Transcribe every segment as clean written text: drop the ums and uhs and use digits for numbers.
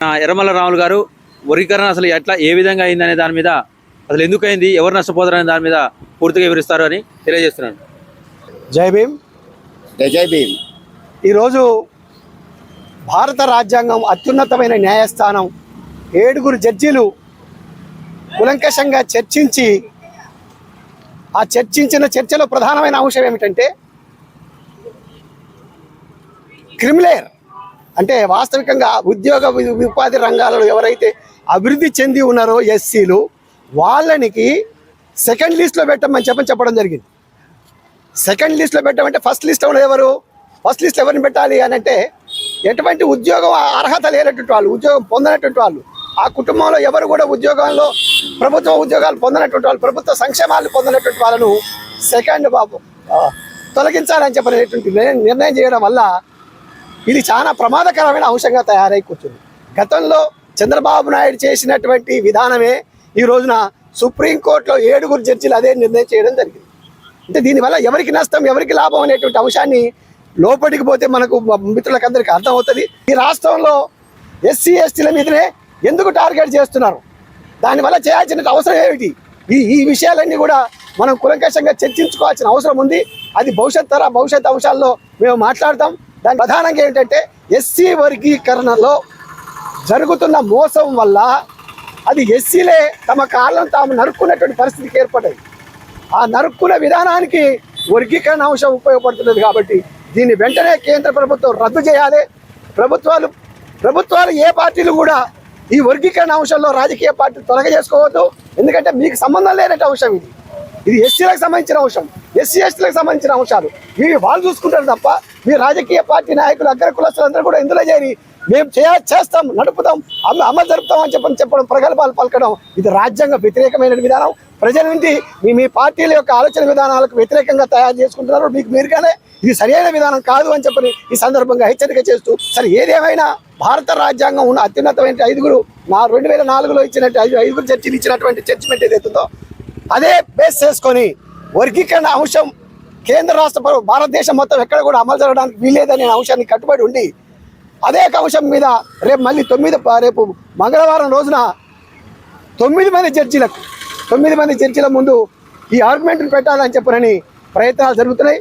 ఎర్రమల్ల రాములు గారు వర్గీకరణ అసలు ఎట్లా ఏ విధంగా అయిందనే దాని మీద, అసలు ఎందుకు అయింది, ఎవరు నష్టపోతారనే దాని మీద పూర్తిగా వివరిస్తారు అని తెలియజేస్తున్నాను. జై భీమ్. జై భీమ్. ఈరోజు భారత రాజ్యాంగం అత్యున్నతమైన న్యాయస్థానం 7 జడ్జీలు కులంకషంగా చర్చించి ఆ చర్చలో ప్రధానమైన అంశం ఏమిటంటే క్రిమిలేయర్ అంటే వాస్తవికంగా ఉద్యోగ ఉపాధి రంగాలలో ఎవరైతే అభివృద్ధి చెంది ఉన్నారో ఎస్సీలు వాళ్ళనికి సెకండ్ లిస్ట్లో పెట్టమని చెప్పడం జరిగింది. సెకండ్ లిస్ట్లో పెట్టమంటే ఫస్ట్ లిస్ట్లో ఉన్నది ఎవరు? ఫస్ట్ లిస్ట్లో ఎవరిని పెట్టాలి అని అంటే ఎటువంటి ఉద్యోగం అర్హత లేనటువంటి వాళ్ళు, ఉద్యోగం పొందనటువంటి వాళ్ళు, ఆ కుటుంబంలో ఎవరు కూడా ఉద్యోగాల్లో ప్రభుత్వ ఉద్యోగాలు పొందనటువంటి వాళ్ళు, ప్రభుత్వ సంక్షేమాలు పొందనటువంటి వాళ్ళను సెకండ్ తొలగించాలని చెప్పినటువంటి నిర్ణయం చేయడం వల్ల ఇది చాలా ప్రమాదకరమైన అంశంగా తయారై కూర్చుంది. గతంలో చంద్రబాబు నాయుడు చేసినటువంటి విధానమే ఈ రోజున సుప్రీంకోర్టులో 7 జడ్జీలు అదే నిర్ణయం చేయడం జరిగింది. అంటే దీనివల్ల ఎవరికి నష్టం, ఎవరికి లాభం అనేటువంటి అంశాన్ని లోపలికి పోతే మనకు మిత్రులకు అందరికీ అర్థమవుతుంది. ఈ రాష్ట్రంలో ఎస్సీ ఎస్టీల మీదనే ఎందుకు టార్గెట్ చేస్తున్నారు, దానివల్ల చేయాల్సిన అవసరం ఏమిటి, ఈ విషయాలన్నీ కూడా మనం కులంకషంగా చర్చించుకోవాల్సిన అవసరం ఉంది. అది భవిష్యత్ అంశాల్లో మేము మాట్లాడతాం. దాని ప్రధానంగా ఏంటంటే ఎస్సీ వర్గీకరణలో జరుగుతున్న మోసం వల్ల అది ఎస్సీలే తమ కాళ్ళను తాము నరుక్కున్నటువంటి పరిస్థితికి ఏర్పడ్డది. ఆ నరుక్కున్న విధానానికి వర్గీకరణ అంశం ఉపయోగపడుతున్నది. కాబట్టి దీన్ని వెంటనే కేంద్ర ప్రభుత్వం రద్దు చేయాలి. ప్రభుత్వాలు ఏ పార్టీలు కూడా ఈ వర్గీకరణ అంశంలో రాజకీయ పార్టీలు తొలగజేసుకోవద్దు. ఎందుకంటే మీకు సంబంధం లేనట్టు అంశం ఇది ఎస్సీలకు సంబంధించిన అంశం, ఎస్సీ ఎస్టీలకు సంబంధించిన అంశాలు వాళ్ళు చూసుకుంటారు తప్ప మీ రాజకీయ పార్టీ నాయకులు అగ్ర కులస్తులందరూ కూడా ఇందులో చేరి మేము చేస్తాం, నడుపుతాం, అమలు జరుపుతాం అని చెప్పడం, ప్రగల్భాలు పలకడం ఇది రాజ్యాంగ వ్యతిరేకమైన విధానం. ప్రజల నుండి మీ పార్టీల యొక్క ఆలోచన విధానాలకు వ్యతిరేకంగా తయారు చేసుకుంటున్నారు. మీరుగానే ఇది సరైన విధానం కాదు అని చెప్పని ఈ సందర్భంగా హెచ్చరిక చేస్తూ, సరే ఏదేమైనా భారత రాజ్యాంగం ఉన్న అత్యున్నతమైన 2004లో ఇచ్చినట్టు 5 జడ్జీలు ఇచ్చినటువంటి జడ్జిమెంట్ ఏదైతుందో అదే బేస్ చేసుకొని వర్గీకరణ అంశం కేంద్ర రాష్ట్ర భారతదేశం మొత్తం ఎక్కడ కూడా అమలు జరగడానికి వీలేదనే అంశాన్ని కట్టుబడి ఉండి అదే అంశం మీద రేపు మంగళవారం రోజున 9 మంది జడ్జీల ముందు ఈ ఆర్గ్యుమెంట్ను పెట్టాలని చెప్పనని ప్రయత్నాలు జరుగుతున్నాయి.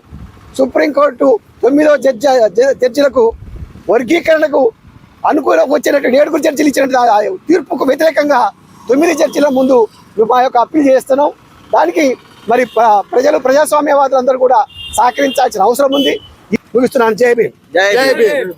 సుప్రీంకోర్టు 9వ జడ్జీలకు వర్గీకరణకు అనుకూలంగా వచ్చినట్టు 7 జడ్జీలు ఇచ్చినట్టు తీర్పుకు వ్యతిరేకంగా 9 జడ్జీల ముందు మా యొక్క అప్పీల్ చేస్తున్నాం. దానికి మరి ప్రజాస్వామ్యవాదులందరూ కూడా సహకరించాల్సిన అవసరం ఉంది. ముగిస్తున్నాను. జై భీమ్. జై భీమ్.